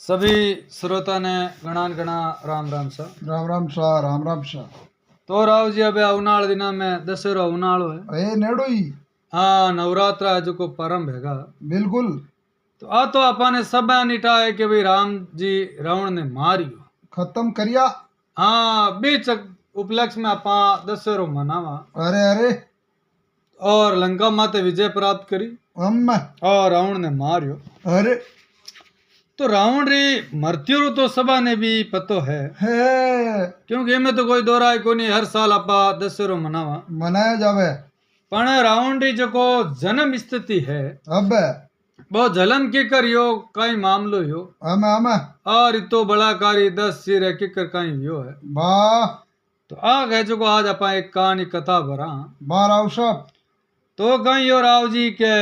सभी श्रोता ने गणा गणा राम राम सा राम राम शाह राम राम शाह। तो राव जी अबे उनाल दिना में दशहरा उनालो है ए नेड़ो ही हाँ नवरात्रा है जो को प्रारंभ हैगा। बिल्कुल तो आ तो आपने सब निटा है कि भाई राम जी रावण ने मारियो खत्म करिया। हाँ बीच उपलक्ष्य में आपा दशहरो मनावा अरे अरे और लंका माते विजय प्राप्त करी अम्मा और रावण ने मारियो। अरे तो रावण री मृत्यु रो तो सबा ने भी पतो है क्योंकि इनमें तो कोई दो राय को नहीं हर साल आपा दशहरो मनावा मनाया जावे पण रावण री जो जन्म स्थिति है अब वो जलम की कर यो कई मामलो यो अमे अमे और तो बड़ाकारी 10 सिर है किकर कई यो है वाह तो आ गए जो आज अपा एक कहानी कथा भरा वाह राव साहब तो कहीं यो राव जी के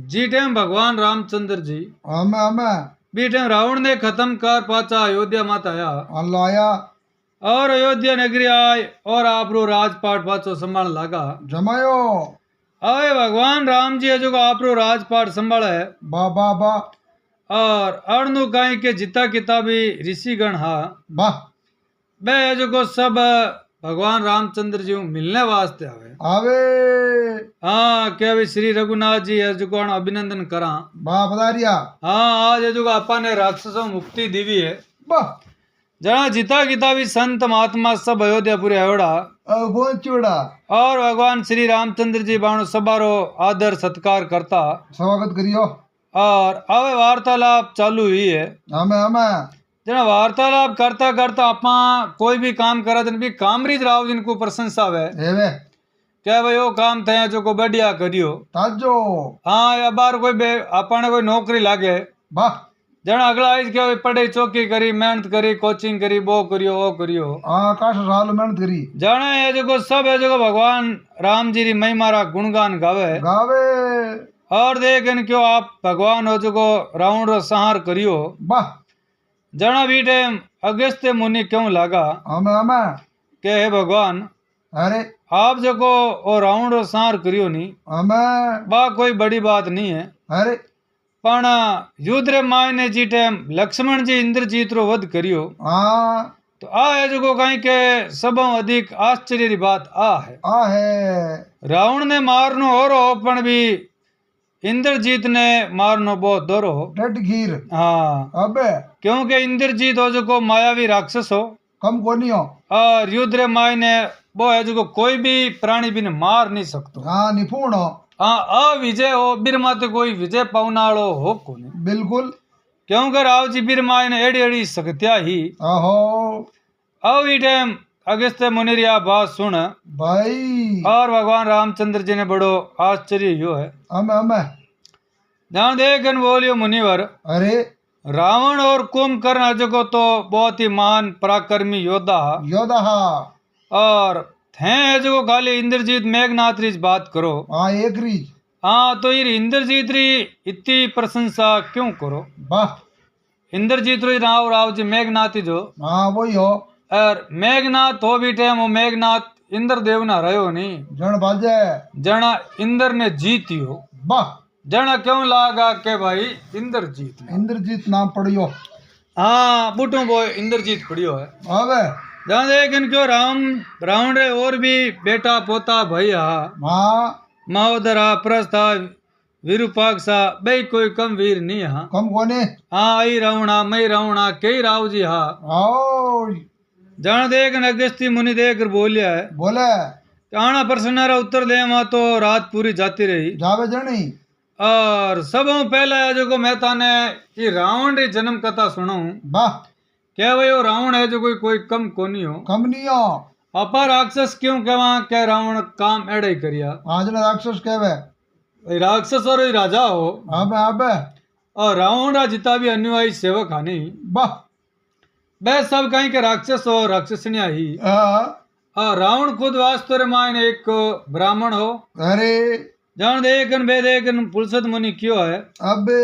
जी टाइम भगवान रामचंद्र जी अमे अमे बी टाइम रावण ने खत्म कर पाचा अयोध्या माता आया अल्लाह आया और अयोध्या नगरी आए और आप रो राजपाट पाचो संभाल लगा जमायो आए भगवान राम जी है जो आप रो राजपाट संभाले है बा बा बा और अणनु कहीं के जिता किताबी ऋषिगण हा वाह बे जो को सब भगवान रामचंद्र जी मिलने वास्ते आवे आवे हाँ क्या भी श्री रघुनाथ जी है जो को अभिनंदन करा वाह पधारिया हाँ आज है जो आपा ने राक्षसों मुक्ति दीवी है वाह जहाँ जिता किताबी संत महात्मा सब अयोध्यापुरी अयोड़ा पहुंचोड़ा और भगवान श्री रामचंद्र जी बाणु सबारो आदर सत्कार करता स्वागत करियो और अवे वार्तालाप चालू हुई है हमें हमें जना वार्तालाप करता करता आपा कोई भी काम करा जन भी कामरीज राव जिनको प्रशंसा है एवे क्या भाई वो काम थे जो को बढ़िया करियो ताजो हाँ या बार कोई आपने कोई नौकरी लागे वाह जना अगला आई क्या पढ़ाई चौकी करी मेहनत करी कोचिंग करी वो करियो आकाश साल मेहनत करी जाने है जो सब है जो भगवान राम जी री महिमा रा गुणगान गावे गावे और देख इन क्यों आप भगवान हो जो रावण रो संहार करियो वाह जना भी टाइम अगस्त्य मुनि क्यों लागा हमें हमें के हे भगवान अरे आप जो को और रावण रो संहार करियो नहीं हमें बा कोई बड़ी बात नहीं है अरे पण युद्ध रे मायने जी टाइम लक्ष्मण जी इंद्रजीत रो वध करियो हाँ तो आ है जो कहीं के सब अधिक आश्चर्य री बात आ है रावण ने मारनो हो रो पण भी इंद्रजीत ने मारनो बहुत दोरो डट खीर हाँ अबे क्योंकि इंद्रजीत हो जो मायावी राक्षस हो कम कोनी हो और युद्ध रे मायने वो है जो कोई भी प्राणी भी ने मार नहीं सकतो हाँ निपुण हो हाँ अविजय हो बिरमा तो कोई विजय पावनालो हो कोनी बिल्कुल क्योंकि राव जी बिरमा ने एड़ी एड़ी सकत्या ही आहो अब ई टाइम अगस्त्य मुनि री बात सुन भाई और भगवान रामचंद्र जी ने बड़ो आश्चर्य यो है हमें हमें ध्यान देखन बोलियो मुनिवर अरे रावण और कुंभकर्ण जो को तो बहुत ही महान पराक्रमी योद्धा योदा और थे जो खाली इंद्रजीत मेघनाथ री बात करो हाँ एक रीज हाँ तो ये इंद्रजीत री इतनी प्रशंसा क्यों करो वाह इंद्रजीत री राव राव जी मेघनाथ जो हाँ वही हो और मेघनाथ हो भी टाइम वो मेघनाथ इंद्रदेव ना रहो नहीं जन बाजे जना इंद्र ने जीतियो वाह जना क्यों लागा के भाई इंद्रजीत इंद्रजीत नाम पड़ियो हाँ बूटो वो इंद्रजीत पड़ियो है अबे जहाँ देख क्यों रावण रे और भी बेटा पोता भैया हाँ महोदरा प्रस्था विरूपाक्षा बे कोई कम वीर नहीं हा कम कोने हाँ आई रावणा मई रावणा कई राव जी हा आओ जहाँ देख अगस्ती मुनि देख कर बोलिया है बोले आना प्रश्न रा उत्तर दे वहां तो रात पूरी जाती रही जावे जनी और सबों पहले जो को मैं ताने ये रावण री जन्म कथा सुनाऊं वाह क्या भाई वो रावण है जो कोई कम कोनी हो कम नहीं हो अपा राक्षस क्यों कहवा क्या रावण काम एड़ा ही करिया आज ने राक्षस कहवे भाई राक्षस और राजा हो अबे अबे और रावण रा जिता भी अनुयायी सेवक हानि वाह वह सब कहीं के राक्षस हो राक्षसनिया ही और रावण खुद वास्तव रे मायने एक ब्राह्मण हो अरे जान देखन बे देखन पुलसत मुनि क्यों है अबे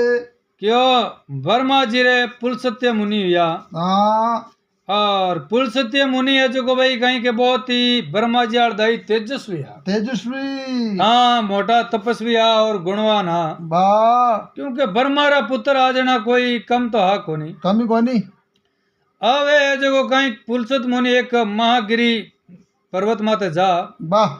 क्यों वर्मा जी रे पुलसत्य मुनि या हाँ और पुलसत्य मुनि है जो को भाई कहीं के बहुत ही ब्रह्मा जी दही तेजस्वी है। तेजस्वी। हाँ मोटा तपस्वी है और गुणवान है। वाह। क्योंकि ब्रह्मा रा पुत्र आ जाना कोई कम तो हा को नहीं। कमी कोनी। अवे है जो कहीं पुलसत मुनि एक महागिरी पर्वत माते जा। वाह।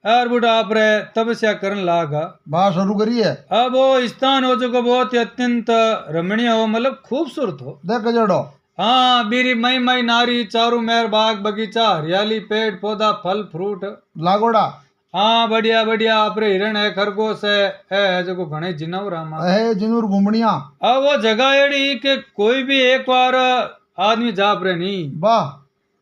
और बुढ़ा आप रे तपस्या करन लागा। वाह शुरू करी है। अब वो स्थान हो जो बहुत ही अत्यंत रमणीय हो मतलब खूबसूरत हो। देख जड़ो। हाँ बीरी मई मई नारी चारों मेर बाग बगीचा हरियाली पेड़ पौधा फल फ्रूट लागोड़ा। हाँ बढ़िया बढ़िया आपरे हिरण है खरगोश है जो घने जिनावर रामा है जिनूर घूमनिया। अब वो जगह एड़ी के कोई भी एक बार आदमी जाप रहे नहीं। वाह।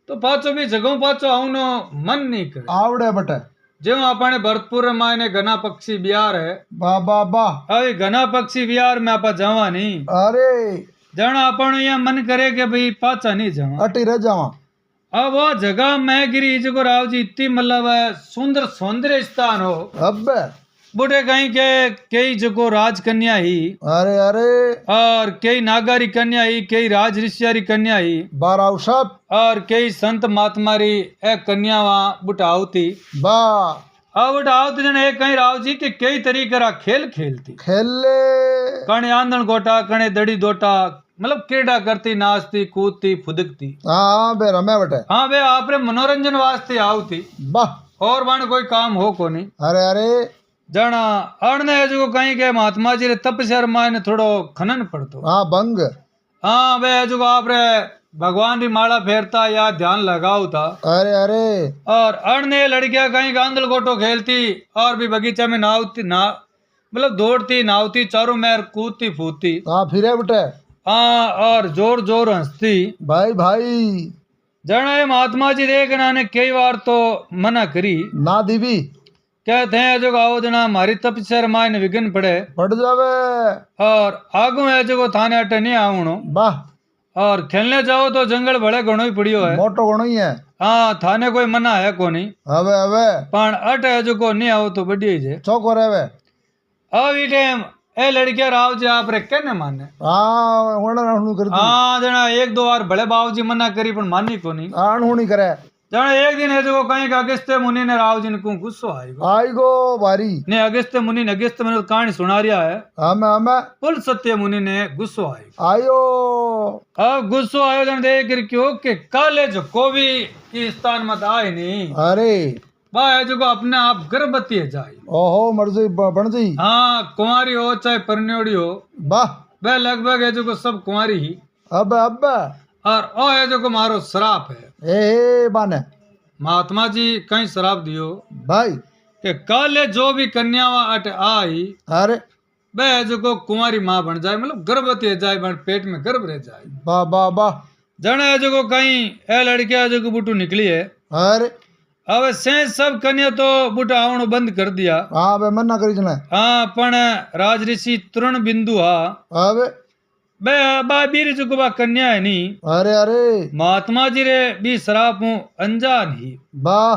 तो पाचो भी जगह पाचो आउनो मन नहीं करे। आवड़े बटे। जो अपने भरतपुर मायने घना पक्षी बिहार है। वाह वाह वाह। अभी घना पक्षी बिहार में आप जावा नहीं। अरे जाना अपन ये मन करे कि भाई पाचा नहीं जावा अटी रह जावा। अब वो जगह मैं गिरी जो राव जी इतनी मतलब सुंदर सौंदर्य स्थान हो। अब बुढ़े कहीं के कई जगह राजकन्या ही। अरे अरे और कई नागारी कन्या ही कई राज ऋषियारी कन्या ही। बाराव सब और कई संत महात्मारी ए कन्या वहाँ बुटावती। वाह। अब बुटावती जन एक कहीं राव जी के कई तरीके रा खेल खेलती। खेले कणे आंदण गोटा कणे दड़ी दोटा मतलब क्रीड़ा करती नाचती कूदती फुदकती। हाँ बे रमे बटे। हाँ बे आपरे मनोरंजन वास्ते आवती। वाह। और बाण कोई काम हो को नहीं। अरे अरे जाना अड़ने जो कहीं के महात्मा जी रे तपस्या मायने थोड़ो खनन पड़तो। हाँ बंग। हाँ बे जो आप रे भगवान री माला फेरता या ध्यान लगाओ था। अरे अरे और अड़ने लड़कियां कहीं गांदल गोटो खेलती और भी बगीचा में नावती ना मतलब दौड़ती नावती चारों मेर कूदती फूदती। हाँ फिरे बटे। हाँ और जोर जोर हंसती। भाई भाई जाना ये महात्मा जी देखना ने कई बार तो मना करी। ना दीवी कहते हैं जो आओ जना हमारी तपस्या मायने विघ्न पड़े पड़ जावे। और आगू है जो थाने अटे नहीं आवणो। वाह। और खेलने जाओ तो जंगल बड़े घणो ही पड़ियो है। मोटो घणो ही है। हाँ थाने कोई मना है को नहीं। हवे हवे पण अट है जो को नहीं आओ तो बढ़िया ही जे। चौको रेवे। अब ई टाइम ए लड़कियां राव जी आप रे कहने माने। हाँ होना हणु कर दी। हाँ जना एक दो बार भले बाबू जी मना करी पण मानी को नहीं। हणु करे। जना एक दिन है जो कहीं का अगस्त्य मुनि ने राव जी ने को गुस्सो आएगो। आईगो बारी ने अगस्त्य मुनि ने अगस्त्य मुनि कहानी सुना रिया है। हमें हमें पुल सत्य मुनि ने गुस्सो आएगो। आयो। अब गुस्सो आयोजन देख कर क्यों के काले जो को भी इस स्थान मत आए नहीं। अरे वह है जो को अपने आप गर्भवती है जाए। ओहो मर्जी बन जी। हाँ कुंवारी हो चाहे परन्योड़ी हो वाह। वह लगभग है जो को सब कुंवारी ही। अब और ओ है जो को मारो श्राप है। ए बाने महात्मा जी कहीं श्राप दियो भाई कि काले जो भी कन्यावा अट आई अरे वह जो को कुंवारी माँ बन जाए मतलब गर्भवती है जाए बन पेट में गर्भ रह जाए। वाह वाह वाह। जने है जो को कहीं ए लड़किया जो को बुटू निकली है। अरे अब से सब कन्या तो बुटा आवणो बंद कर दिया। हाँ बे मना करी जने। हाँ पण राज ऋषि तृण बिंदु हा अबे बे बा बीर जो को बा कन्या है नी। अरे अरे महात्मा जी रे भी शराब हूँ अनजान ही। वाह।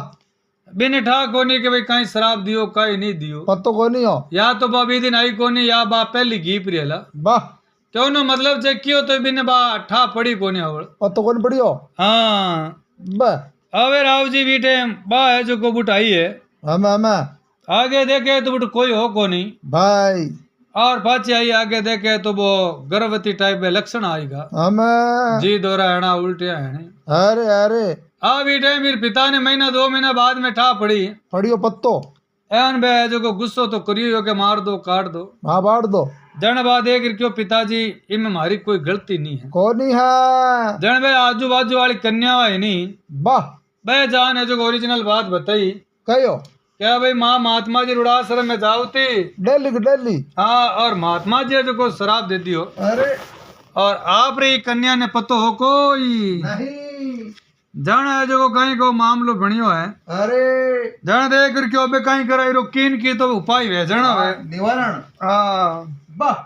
बिन ठा कोनी के भाई कहीं शराब दियो कहीं नहीं दियो। पत्तो को नहीं हो। या तो बा बी दिन आई कोनी या बा पहली घी प्रियला। वाह। क्यों न मतलब जे कियो तो बिन बा ठा पड़ी कोनी आवड़। पत्तो को नहीं पड़ियो। हाँ बे अवे राव जी भी टाइम बा है जो को बुट आई है। हमें आगे देखे तो बुट कोई हो को नहीं भाई। और पाची आई आगे देखे तो वो गर्भवती टाइप में लक्षण आएगा। हमें जी दोरा है उल्टिया है। अरे अरे अभी टाइम मेरे पिता ने महीना 2 महीना बाद में ठा पड़ी। पड़ियो पत्तो। एन बे जो को गुस्सो तो करियो के मार दो काट दो। हाँ बाढ़ दो। जन बाद एक क्यों पिताजी इनमें हमारी कोई गलती नहीं है। को नहीं है। जन बे आजू बाजू वाली कन्या है नहीं। वाह। बे जान है जो ओरिजिनल बात बताई कहो क्या भाई माँ महात्मा जी रुड़ाश्रम में जाओती। डेली की डेली। हाँ और महात्मा जी जो को शराब दे दियो। अरे और आप रे कन्या ने पतो हो कोई नहीं। जन है जो को कहीं को मामलो बनियो है। अरे जन देख कर क्यों बे कहीं कराई रो किन की तो उपाय है जन है निवारण। हाँ वाह।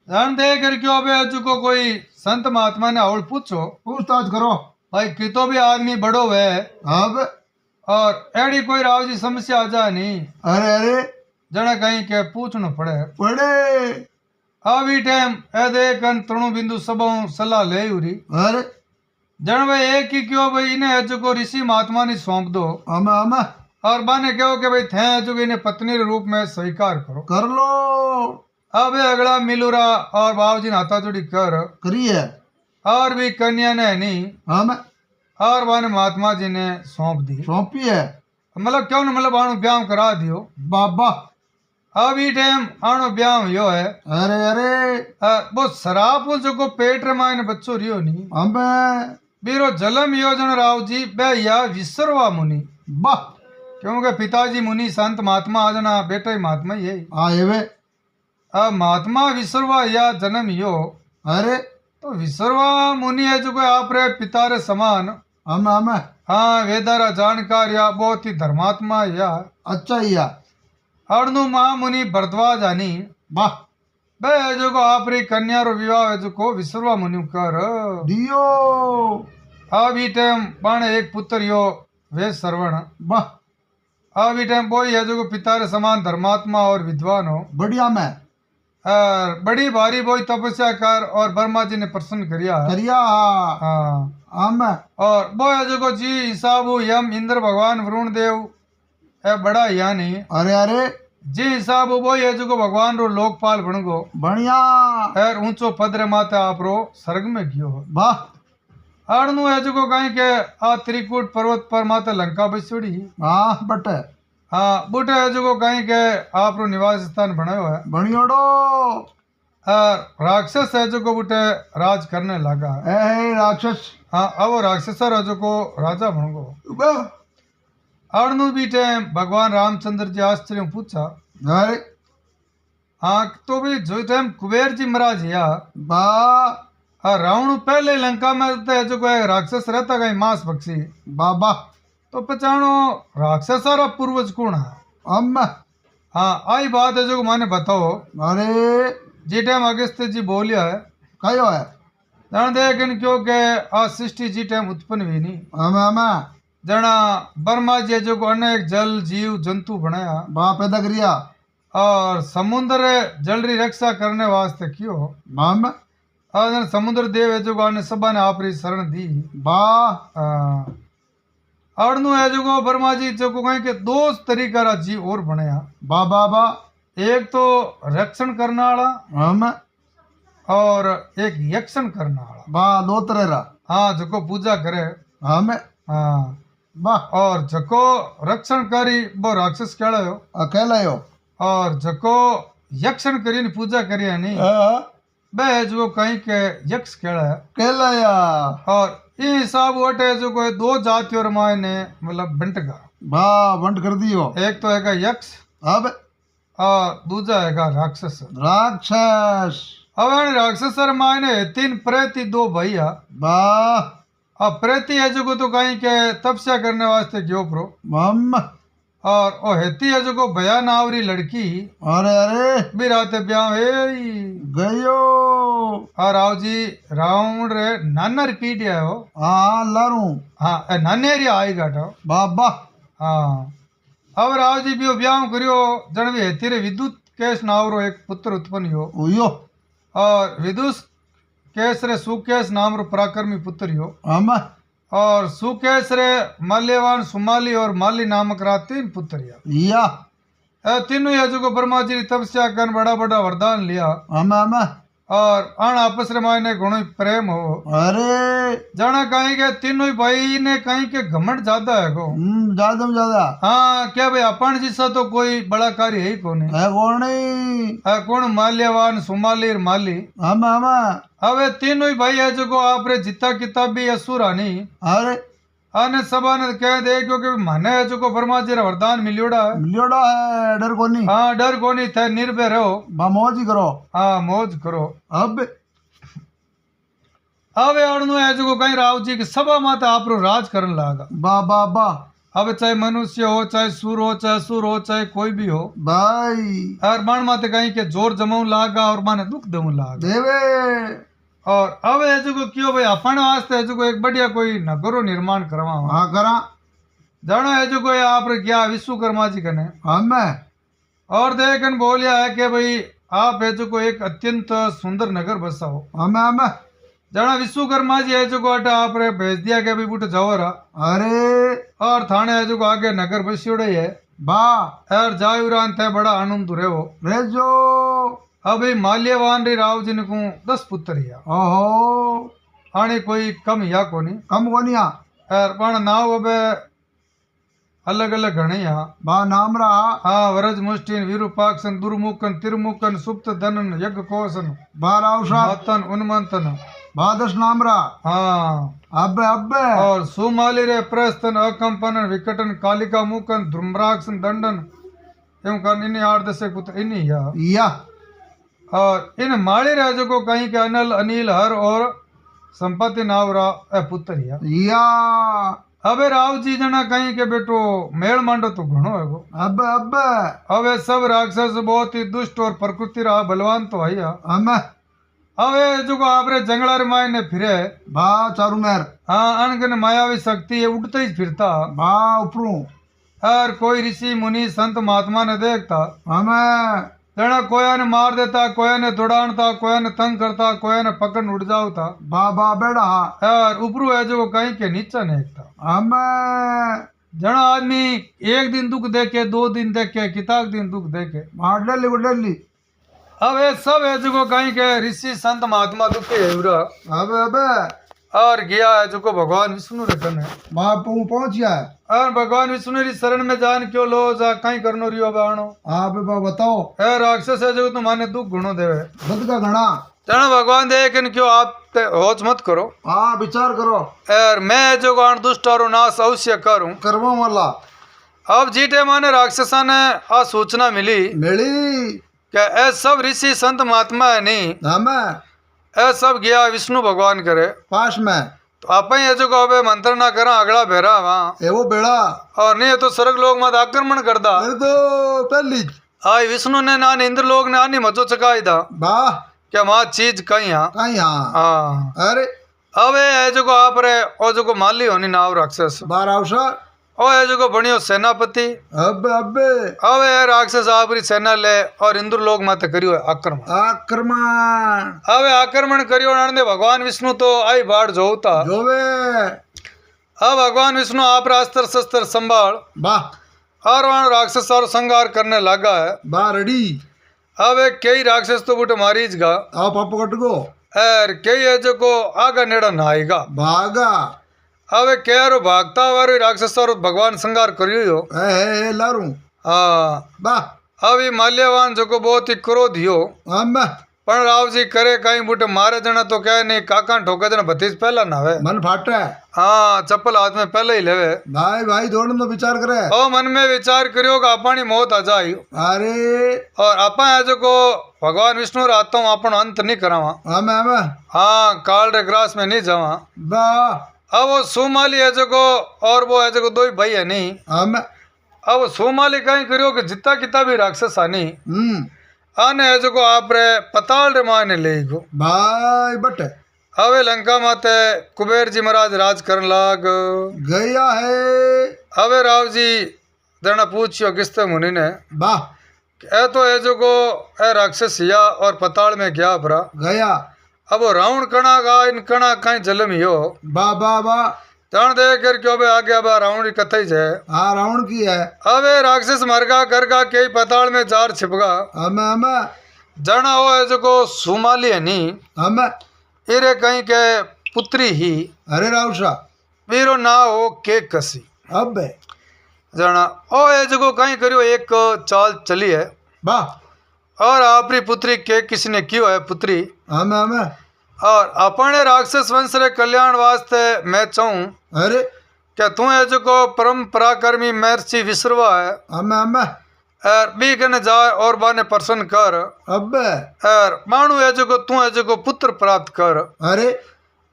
जन देख कर क्यों बे जो को कोई संत महात्मा ने और पूछो पूछताछ करो भाई कि तो भी आदमी बड़ो है अब। और एड़ी कोई राव जी समस्या आ जाए नहीं। अरे अरे जना कहीं के पूछना पड़े पड़े। अभी टाइम ए देख तृणु बिंदु सब सलाह ले उरी। अरे जन भाई एक ही क्यों भाई इन्हें है जो को ऋषि महात्मा ने सौंप दो हमें हमें और बाने कहो कि भाई थे है जो इन्हें पत्नी के रूप में स्वीकार करो कर लो अब अगला मिलूरा और बाबूजी ने हाथा जोड़ी कर करिए और भी कन्या ने नहीं हमें और बाने महात्मा जी ने सौंप दी सौंपी है मतलब क्यों न मतलब आणु ब्याह करा दियो बाबा अब ई टाइम आणु ब्याह यो है अरे अरे वो शराब जो को पेट रे मायने बच्चो रियो नहीं हमें बीरो जलम योजन राव जी बेया विसरवा मुनि वाह क्योंकि पिताजी मुनि संत महात्मा आजना बेटा ही महात्मा ही है आए वे अब महात्मा विसरवा या जन्म यो अरे तो विसरवा मुनि है जो कोई आप रे पिता रे समान हमें हमें हाँ वेदारा जानकार या बहुत ही धर्मात्मा या अच्छा ही है अड़नु महामुनि भरद्वाज आनी वाह बे जो को आप री कन्या रो विवाह है जो को विसरवा मुनि कर दियो अब ई टाइम पण एक पुत्र यो वे श्रवण वाह अब ई टाइम बोई है जो को पिता रे समान धर्मात्मा और विद्वान हो बढ़िया में और बड़ी भारी बोई तपस्या कर और ब्रह्मा जी ने प्रसन्न करिया है। करिया हाँ हमें और वो है जो को जी हिसाब हो यम इंद्र भगवान वरुण देव है बड़ा या नहीं अरे अरे जी हिसाब हो वो है जो को भगवान रो लोकपाल बन गो बढ़िया और ऊंचो पद रे माते आप रो स्वर्ग में गयो हो वाह आड़नु है जो को कहीं के आ त्रिकूट पर्वत पर माते लंका बसोड़ी हाँ बटे हाँ बूटे है जो को कहीं के आप रो निवास स्थान बनायो है बढ़ियोड़ो और राक्षस है जो को बूटे राज करने लगा है ए राक्षस हाँ अब वो राक्षस है जो को राजा बन गो वाह आड़नु भी टाइम भगवान रामचंद्र जी आश्चर्य में पूछा अरे हाँ तो भी जो टाइम कुबेर जी महाराज या वाह रावण पहले लंका में रहता है जो कोई राक्षस रहता कहीं मांस भक्षी बाबा तो पहचानो राक्षस सारा पूर्वज कौन है हम हाँ आई बात है जो माने बताओ अरे जी टाइम अगस्त्य जी बोलिया है कयो है जान देख क्योंकि आज सृष्टि जी टाइम उत्पन्न हुई नहीं हमें जना ब्रह्मा जी जो को अनेक जल जीव जंतु बनाया बा पैदा करिया और समुद्र जल री रक्षा करने वास्ते क्यों हम और समुद्र देव है जो आने सबा ने आप री शरण दी वाह अड़नु है जो को ब्रह्मा जी जो को कहीं के दो तरीका रा जीव और बनाया बा बा बा एक तो रक्षण करने वाला हम और एक यक्षण करने वाला बा दो तरह रा हाँ जको पूजा करे हम हाँ वाह और जको रक्षण करी वो राक्षस कहलायो अकेला हो और जको यक्षण करी ने पूजा करी है नहीं बे जो कहीं के यक्ष कहला है अकेला या और ये हिसाब वटे जो कोई दो जातियों रे मायने मतलब बंट का बा बंद कर दियो एक तो है यक्ष अब और दूसरा है राक्षस राक्षस अब राक्षस रे मायने तीन प्रेती दो भैया बा अब प्रेती है जो को तो कहीं के तपस्या करने वास्ते क्यों प्रो हम और ओ हेती है जो को भया नावरी लड़की अरे अरे भी राते ब्याह है गयो और राव जी रावण रे नाना रिपीट है वो हाँ लारू हाँ नाने री आई गाटो बाबा हाँ अब राव जी भी ब्याह करियो जन भी हेती रे विद्युत केश नावरो एक पुत्र उत्पन्न हो उयो और विदुष केस रे सुकेश नाम रो पराक्रमी पुत्र हो हम और सुकेश रे माल्यवान सुमाली और माली नामक रा तीन पुत्र या तीनों ये जो को ब्रह्मा जी ने तपस्या कर बड़ा बड़ा वरदान लिया हम और अण आपस रे मायने घणो ही प्रेम हो अरे जाना कहीं के तीनों ही भाई ने कहीं के घमंड ज्यादा है को ज्यादा में ज्यादा हाँ क्या भाई अपन जिसा तो कोई बड़ा कार्य है ही कोने है कौन नहीं कौन माल्यवान सुमाली और माली हम अब ये तीनों ही भाई है जो को आप रे जिता किताबी असुरा नहीं अरे आने सबा ने कह दे क्योंकि माने है जो को ब्रह्मा जी रा वरदान मिलियोड़ा है मिलियोड़ा है डर कोनी हाँ डर कोनी थे निर्भय रहो बा मौज ही करो हाँ मौज करो अब अड़नु है जो को कहीं राव जी की सभा माता आप रो राज करने लगा बा बा बा अब चाहे मनुष्य हो चाहे सूर हो चाहे असुर हो चाहे कोई भी हो भाई और मन माते कहीं के जोर जमाऊ लागा और माने दुख दऊ लागा देवे और अब है जो को क्यों भाई अपन वास्ते है जो को एक बढ़िया कोई नगरो निर्माण करवा हाँ करा जानो है जो कोई आप रे क्या विश्वकर्मा जी कने हम और देखन बोलिया है कि भाई आप है जो को एक अत्यंत सुंदर नगर बसाओ हम जना विश्वकर्मा जी है जो अटे आप रे भेज दिया के अभी बुट जाओ रा अरे और थाने है जो आगे नगर बसियोड़े है बा और जायुरान थे बड़ा आनंद रे वो रेजो अभी माल्यवान रे राव जी ने को 10 पुत्र या ओहो आने कोई कम या कोनी कम कोनिया और पण नाव अबे अलग अलग घणे या बा नाम रहा हाँ वरज मुष्टिन विरूपाक्षन दुर्मुखन तिरमुखन सुप्त धनन यज्ञ कोसन बा रावसा मतन उन्मंतन बा 10 नाम रहा हाँ अबे अबे और सुमाली रे प्रस्तन अकंपन विकटन कालिका मुकन ध्रुम्राक्षन दंडन एवं कन इन्हीं 8-10 पुत्र इन्हीं या और इन माली रे जो को कहीं के अनल अनिल हर और संपत्ति नावरा पुत्र या अबे राव जी जना कहीं के बेटो मेल मांडो तो घणो है वो अबे अबे अबे सब राक्षस बहुत ही दुष्ट और प्रकृति रहा बलवान तो है हमें अबे जो को आपरे जंगला रे माय ने फिरे बा चारू मेर हाँ अनगन मायावी शक्ति है उड़ते ही फिरता बा उपरू और कोई ऋषि मुनि संत महात्मा ने देखता हमें जना कोया ने मार देता कोया ने दौड़ाता कोया ने तंग करता कोया ने पकड़ उड़ जाता बा बा बेड़ा और ऊपरू है जो कहीं के नीचे नेकता हमें जना आदमी एक दिन दुख देखे 2 दिन देखे किताब दिन दुख देखे मार डेली को डेली अब ये सब है जो कहीं के ऋषि संत महात्मा दुखे है उरा अबे अबे और गया है जो भगवान विष्णु रे कने बा पहुंच गया है और भगवान विष्णु री शरण में जान क्यों लो जा कहीं करनो रियो बाणो आप बा बताओ है राक्षस है जो तुम्हारे दुख गुणो देवे बद का घना जना भगवान देख क्यों आप होच मत करो हाँ विचार करो और मैं जो गान दुष्ट और नाश अवश्य करूं करवा वाला अब जीटे माने राक्षसा ने आ सूचना मिली मिली कि ऐ सब ऋषि संत महात्मा है नहीं हमें ऐ सब गया विष्णु भगवान करे पास में तो आप ही जो कहो मंत्र ना करा अगला बेरा वहाँ ए वो बेड़ा और नहीं तो स्वर्ग लोग मत आक्रमण करदा अरे तो पहली आई विष्णु ने नान इंद्र लोग ने आनी मजो चकाई था बा क्या वहाँ चीज कहीं यहाँ कहीं हाँ हाँ अरे अब ये जो को आप रे ओ जो को माली होनी नाव राक्षस बार अवसर ओ ये जो को बनियो सेनापति अबे अबे अब ये राक्षस आपरी सेना ले और इंद्र लोग माते करियो आक्रमण आक्रमण अब आक्रमण करियो नाने भगवान विष्णु तो आई बाढ़ जोता जोवे अब भगवान विष्णु आप अस्त्र शस्त्र संभाल बा और वहां राक्षस और संहार करने लगा है बा रेडी अब एक कई राक्षस तो बुट मारीज गा आप पकड़ गो और कई है जो को आगा नेड़ा नहाएगा भागा अब एक कह भागता वारो राक्षस और भगवान संहार करियो ए लारू हाँ बा अब ये माल्यवान जो को बहुत ही क्रोध हो हम पण राव जी करे कहीं बुटे मारे जना तो क्या नहीं काका ठोके जना भतीज पहला ना वे मन फाटे हाँ चप्पल हाथ में पहले ही लेवे भाई भाई दौड़ने तो विचार करे ओ मन में विचार करियो कि अपनी मौत आ जाई अरे और आपा है जो को भगवान विष्णु आता हूँ अपन अंत नहीं करावा हम हाँ काल रे ग्रास में नहीं जावा बा अब वो सोमाली है जो को और वो है जो को 2 ही भाई है नहीं हम अब वो सोमाली कहीं करियो कि जितना किता भी राक्षस आनी आने है जो को आप रे पताल रे माने ले गो भाई बट अवे लंका माते कुबेर जी महाराज राज करन लाग गया है अवे राव जी जना पूछियो किसते मुनि ने बा ए तो है जो को ए राक्षस या और पताल में गया भरा गया अब वो रावण कणा गा इन कणा कहीं जलम यो बा बा बा जान दे कर क्यों बे आगे अब रावण की कथा ही है हाँ रावण की है अब ये राक्षस मरगा करगा कई पताल में जार छिपगा हम जाना हो है जो को सुमाली है नी हम इरे कहीं के पुत्री ही अरे रावसा वीरो ना हो के कसी अब जाना ओ है जो को कहीं करियो एक चाल चली है बा और आपरी पुत्री के किसी ने क्यों है पुत्री हम और अपने राक्षस वंश रे कल्याण वास्ते मैं चाहूं अरे क्या तू है जो को परम पराक्रमी महर्षि विश्रवा है हम और बी कने जा और बाने प्रसन्न कर अब और मानू है जो को तू है जो को पुत्र प्राप्त कर अरे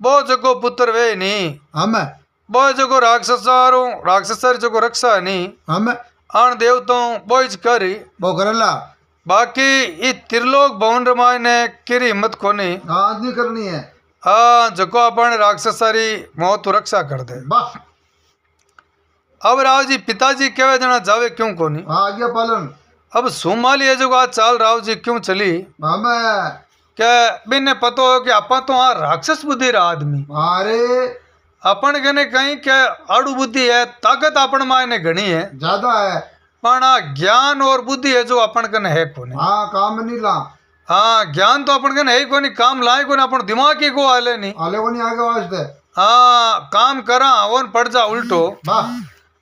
वो जो को पुत्र वे नहीं हम वो जो को राक्षसार जो को रक्षा नहीं हम आन देवताओं बोझ करी वो करला बाकी ये त्रिलोक भवन रमाय ने किरी हिम्मत कोनी आज नहीं करनी है हाँ जको अपन राक्षसारी मौत रक्षा कर दे बा अब राव जी पिताजी कहवे जना जावे क्यों कोनी आज्ञा पालन अब सोमाली है जो आज चाल राव जी क्यों चली हम के बिने पतो हो कि आपा तो हाँ राक्षस बुद्धि रा आदमी अरे अपन कने कहीं के आड़ू बुद्धि है ताकत अपन मायने घनी है ज्यादा है। पण आ ज्ञान और बुद्धि है जो अपन कने है कोनी। हाँ काम नहीं ला। हाँ ज्ञान तो अपन कने है ही कोनी, काम लाए कोनी, अपन दिमाग ही को हाले नहीं। आले को नहीं आगे वास्ते। हाँ काम करा ओन पड़ जा उल्टो। वाह।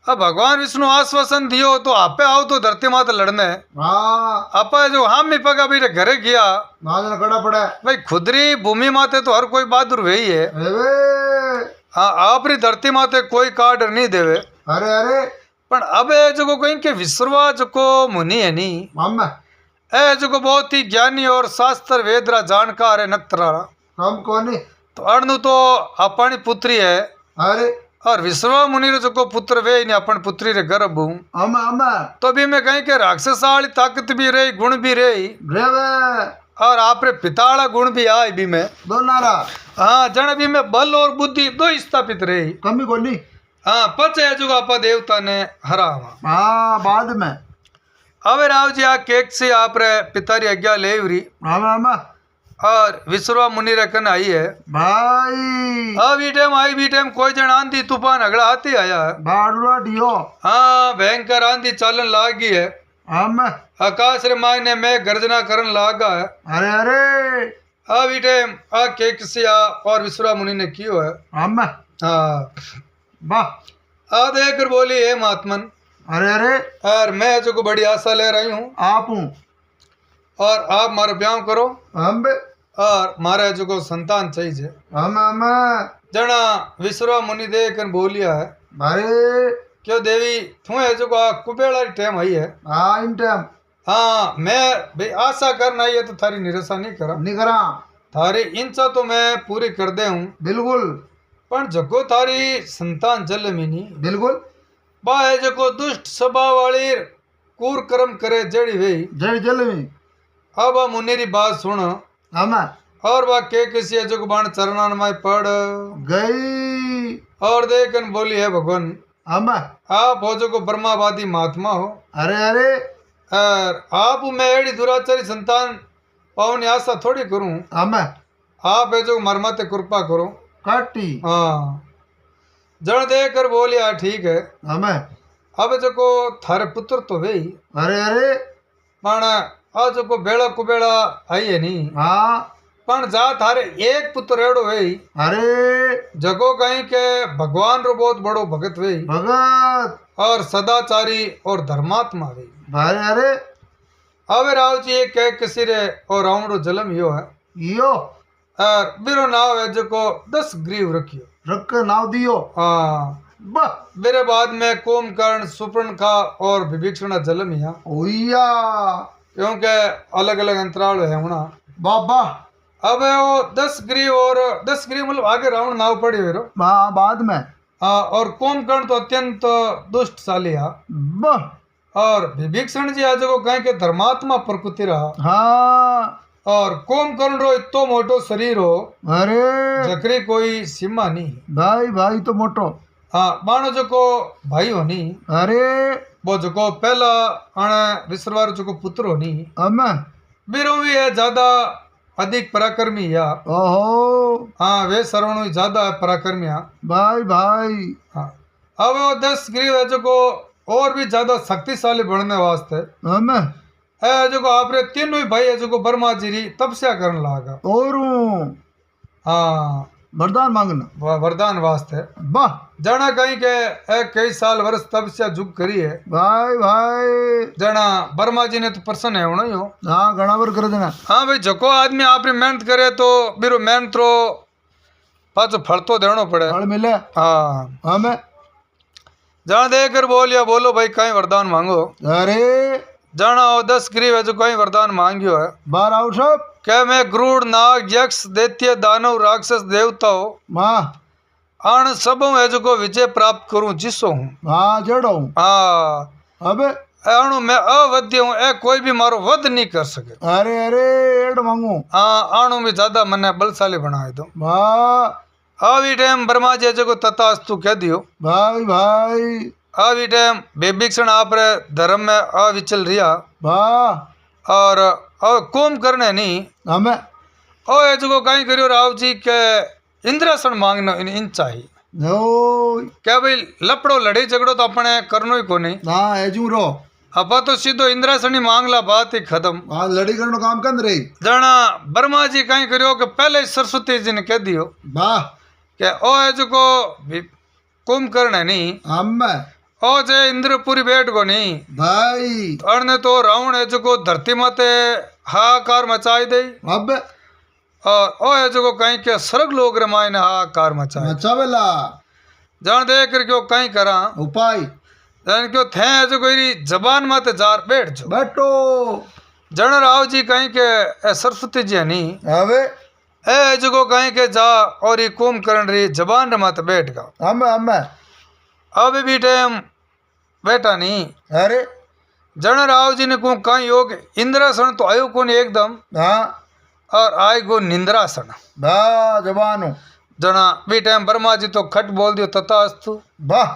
अब भगवान विष्णु आश्वासन दियो तो आपे आओ तो धरती माते लड़ने। हाँ आपा जो हम ही पगा भी घरे गया नाजन कड़ा पड़ा है। भाई खुदरी भूमि माते तो हर कोई बहादुर वही है। अरे हाँ आपरी धरती माते कोई कार्ड नहीं देवे। अरे अरे पण अब ए जो कहीं के विश्वा जो को मुनि है नी मामा ए जो बहुत ही ज्ञानी और शास्त्र वेदरा जानकार है नक्तरारा। कम कोनी। तो अणु तो अपनी पुत्री है अरे और विश्वा मुनि जो को पुत्र वे नहीं अपन पुत्री रे गर्भ हूँ। अम्मा अम्मा तो भी मैं कहीं के राक्षस वाली ताकत भी रही गुण भी रही ब्रेवे और आपरे पिता वाला गुण भी आए भी में दो नारा। हाँ जन भी में बल और बुद्धि दो ही स्थापित रही। कमी कोनी। हाँ पचे जो आपा देवता ने हरावा। हाँ बाद में अवे राव जी आ केक से आप रे पिता री आज्ञा ले उरी मामा मामा और विश्वा मुनि रकन आई है भाई। अब ई टाइम आई भी टाइम कोई जन आंधी तूफान अगला हाथी आया है। बाडुआ डियो। हाँ भयंकर आंधी चालन लागी है। हम आकाश रे मायने में गर्जना करन लागा है। अरे अरे अब ई टाइम आ केक से आ और विश्वा मुनि ने कियो है। हम हाँ वाह। आ देकर बोली है महात्मन अरे अरे और मैं जो को बड़ी आशा ले रही हूँ आप हूँ और आप मारा ब्याह करो हम और मारे जो को संतान चाहिए। हम जना विश्वा मुनि देकर बोलिया है अरे क्यों देवी तू है जो को कुबेड़ा टाइम आई है। हाँ इन टाइम हाँ मैं भाई आशा करना ही है तो थारी निराशा नहीं करा। नहीं करा। थारी इंचा तो मैं पूरी कर दे हूँ बिल्कुल पर जको थारी संतान जल में नहीं बिल्कुल बा है जको दुष्ट स्वभाव वाली कूर कर्म करे जड़ी वे जड़ जल में। अब आ मुनेरी बात सुन हम और बा के किसी जो बाण चरणान में पड़ गई और देखन बोली है भगवान हम आप हो जो को ब्रह्मावादी महात्मा हो अरे अरे और आप मैं एड़ी दुराचारी संतान पावनी आशा थोड़ी करूं। हम आप है जो मरमते कृपा करो। काटी हाँ जड़ देकर बोलिया ठीक है हम अब जो को थारे पुत्र तो वे ही अरे अरे पण आज को बेड़ा कुबेड़ा आई है नहीं। हाँ पण जा थारे एक पुत्र एड़ो वे ही अरे जगो कहीं के भगवान रो बहुत बड़ो भगत वे ही भगत और सदाचारी और धर्मात्मा वे ही। अरे अरे अवे राव जी एक कह किसी रे और रावण रो जन्म यो है यो और बिरो नाव है जो को 10 ग्रीव रखियो रख नाव दियो। हाँ बह मेरे बाद में कुंभकर्ण सुपर्णखा और विभीषण जन्म यहाँ ओया क्योंकि अलग अलग अंतराल है होना। बाबा अब वो 10 ग्रीव और 10 ग्रीव मतलब आगे रावण नाव पड़ी हुई रो। हाँ बाद में हाँ और कुंभकर्ण तो अत्यंत दुष्टशाली है बह और विभीषण जी आज को कहीं के धर्मात्मा प्रकृति रहा। हाँ और कुंभकर्ण रो इतो मोटो शरीर हो अरे जकरी कोई सीमा नहीं। भाई भाई तो मोटो। हाँ मानो जो को भाई होनी अरे वो जो को पहला आने विश्रवार जो को पुत्र होनी हम बीरो भी है ज्यादा अधिक पराक्रमी या। ओहो हाँ वे श्रवण भी ज्यादा है पराक्रमी है। भाई भाई हाँ अब वो 10 ग्रीव है जो को और भी ज्यादा शक्तिशाली बनने वास्ते हम है जो को आपरे तीनों ही भाई है जो को ब्रह्मा जी री तपस्या करने लगा और हाँ वरदान मांगना वरदान वास्ते वाह जाना कहीं के कई साल वर्ष तपस्या जुग करी है। भाई भाई जाना ब्रह्मा जी ने तो प्रसन्न है होना ही हो। हाँ घना बार कर देना। हाँ भाई जको आदमी आपने मेहनत करे तो बिरो मेहनत रो पाछो फल तो देनो पड़े। फल मिले हाँ हमें जाना देकर बोलिया बोलो भाई कहीं वरदान मांगो। अरे जाना 10 ग्रीव है जो कहीं वरदान मांगियो है। बार आओ सब क्या मैं क्रूर नाग यक्ष दैत्य दानव राक्षस देवता हो माँ आन सब है जो को विजय प्राप्त करूं जिसो हूँ। हाँ जड़ो हाँ अबे अणु मैं अवध्य हूँ ए कोई भी मारो वध नहीं कर सके। अरे अरे एड मांगू हाँ अणु में ज्यादा मने बलशाली बनाए दो। वाह अभी टाइम ब्रह्मा जी जो को तथास्तु कह दियो। भाई भाई अभी टाइम विभीषण आप रे धर्म में अविचल रिया वाह और कुंभकर्ण नहीं हमें ओ है जो कहीं करियो राव जी के इंद्रासन मांगनो इन चाहिए जो क्या भाई लपड़ो लड़े झगड़ो तो अपने करनो ही को नहीं ना एजू रो अपा तो सीधो इंद्रासन ही मांग ला बात ही खत्म आ लड़ी करनो काम कंद रही जाना ब्रह्मा जी कहीं करियो कि पहले सरस्वती जी ने कह दियो वाह कि ओ है जो को कुंभकर्ण है नहीं अम्मे ओ जे इंद्रपुरी बैठ को नहीं भाई अरने तो रावण है जो को धरती माते हाहाकार मचाई दे अब और ओ है जो को कहीं के स्वर्ग लोग रमायन हाहाकार मचाए मचावेला जान दे कर क्यों कहीं करा उपाय जान क्यों थे है जो कोई जबान माते जार बैठ जो बैठो जन राव जी कहीं के सरस्वती जी है नहीं अबे ए जो को कहीं के जा और ये कुंभकर्ण री जबान माते बैठ गा अम्मे अम्मे अब भी टाइम बैठा नहीं अरे जन राव जी ने को कहीं योग इंद्रासन तो आयो कौन एकदम हाँ और आय गो निंद्रासन बा जवानो जना भी टाइम ब्रह्मा जी तो खट बोल दियो तथास्तु वाह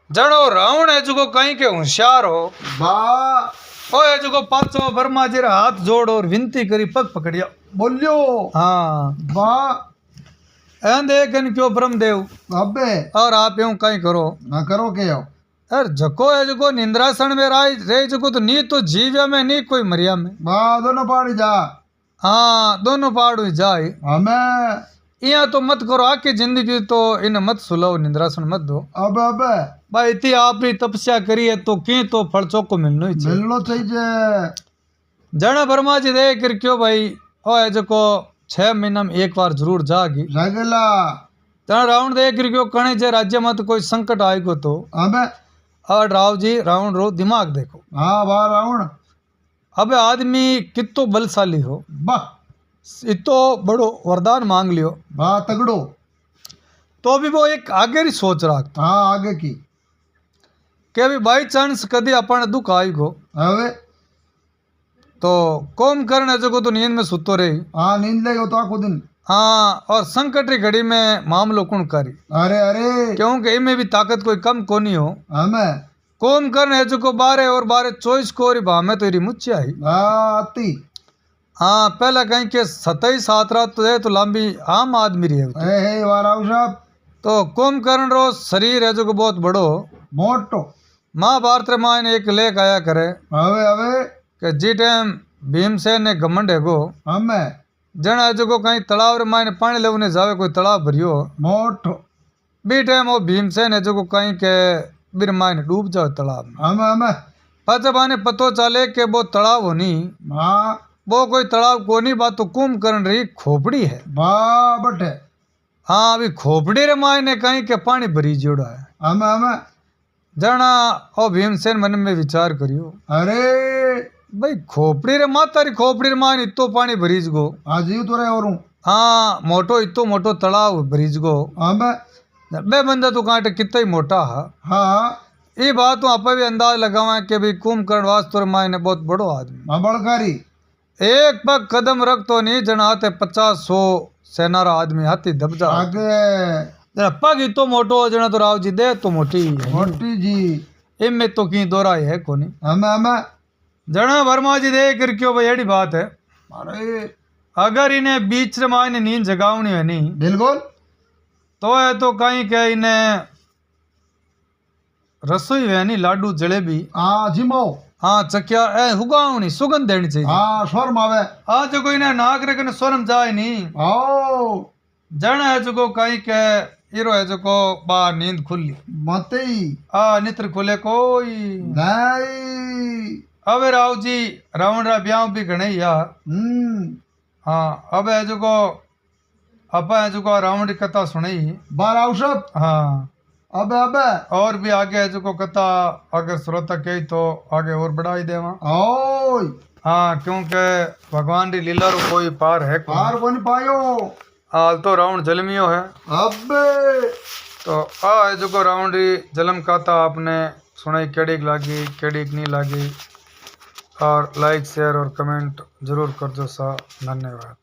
जनो रावण है जो कहीं के होशियार हो वाह ओ है जो पाचो ब्रह्मा जी रा हाथ जोड़ और विनती करी पग पकड़िया बोलियो हाँ वाह एन देखन क्यों ब्रह्मदेव अबे और आप यूं कहीं करो ना करो के हो अरे जको है जो निंद्रासन में राय रे जो तो नी तो जीव्या में नी कोई मरिया में वाह दोनों पाड़ी जा हाँ दोनों पहाड़ जाए हमें यहाँ तो मत करो आके जिंदगी तो इन मत सुलाओ निंद्रासन मत दो अब भाई इतनी आप ही तपस्या करी है तो की तो फल चौको मिलनो ही चाहिए मिलनो चाहिए जना ब्रह्मा जी दे कर क्यों भाई ओ है जो 6 महीना में एक बार जरूर जागी जागेला जना रावण दे कर क्यों कणे जे राज्य में तो कोई संकट आएगो तो हमें और राव जी रावण रो दिमाग देखो हाँ वाह रावण अब आदमी कितो बलशाली हो वाह इतो बड़ो वरदान मांग लियो वाह तगड़ो तो भी वो एक आगे ही सोच रहा था हाँ आगे की कि अभी बाई चांस कभी अपन दुख आई गो अबे तो कुंभकर्ण जो को तो नींद में सुतो रही हाँ नींद ले तो आखो दिन हाँ और संकट की घड़ी में मामलो कौन करी अरे अरे क्योंकि इनमें भी ताकत कोई कम कोनी हो हमें कुंभकर्ण है जो को 12 और 12 24 को भा में तो इरी मुच्छी आई आती हाँ पहला कहीं के 27 7 रात तो है तो लंबी आम आदमी रही है हे वाह राव साहब तो कुंभकर्ण रो शरीर है जो को बहुत बड़ो मोटो महाभारत रामायण एक लेख आया करे अबे अबे कि जी टाइम भीमसेन ने घमंड है गो हमें जन है जो को कहीं तालाब रे मायने पानी लेवने जावे कोई तालाब भरियो मोटो बी टाइम वो भीमसेन है जो को कहीं के बिर मायने डूब जाओ तालाब में हमें जब आने पतो चले कि वो तालाब होनी हाँ वो कोई तालाब को नहीं बात तो कुंभकर्ण रही खोपड़ी है वाह बटे हाँ अभी खोपड़ी रे मायने कहीं के पानी भरी जोड़ा है हमें जना ओ भीमसेन मन में विचार करियो अरे भाई खोपड़ी रे माता री खोपड़ी रे मायने इतो पानी भरीज गो हाँ जीव तो रहे और हाँ मोटो इतो मोटो तालाब भरीज गो हमें बे बंदा तो कांटे कितना ही मोटा है हाँ ये बात तो आप भी अंदाज लगावा कि भाई कुंभकर्ण वास्तव मायने बहुत बड़ो आदमी हाँ बड़कारी एक पग कदम रख तो नहीं जनाते 50-100 सेना रा आदमी हाथी दब जा आगे जना पग ही तो मोटो जना तो राव जी दे तो मोटी है मोटी जी इनमें तो की दोरा है कोनी हमें जना वर्मा जी दे कर क्यों भाई एड़ी बात है अरे अगर इन्हें बीच रे मायने नींद जगावनी है नहीं बिल्कुल तो है तो कहीं के इन्हें रसोई है नहीं लाडू जलेबी हाँ जिमो हाँ चकिया ए हुगावनी सुगंध देनी चाहिए हाँ शोर मावे आज जो कोई ने नाक रे कने सोरम जाए नहीं आओ जन है जो को कहीं के हीरो है जो को बाहर नींद खुली मते आ नित्र खुले कोई नहीं अबे राव जी रावण रा ब्याह भी गणे यार हाँ अब है जो को अब है जो को रावण की कथा सुनी बार औषध हाँ अबे अबे और भी आगे है जो को कथा अगर श्रोता कही तो आगे और बढ़ाई देवा ओय हाँ क्योंकि भगवान री लीला रो कोई पार है कौन। पार कोनी पायो हाल तो रावण जलमियो है अबे तो आ है जो को रावण री जलम कथा आपने सुनाई केड़ी लागी केड़ी नहीं लागी और लाइक शेयर और कमेंट जरूर कर दो सा धन्यवाद।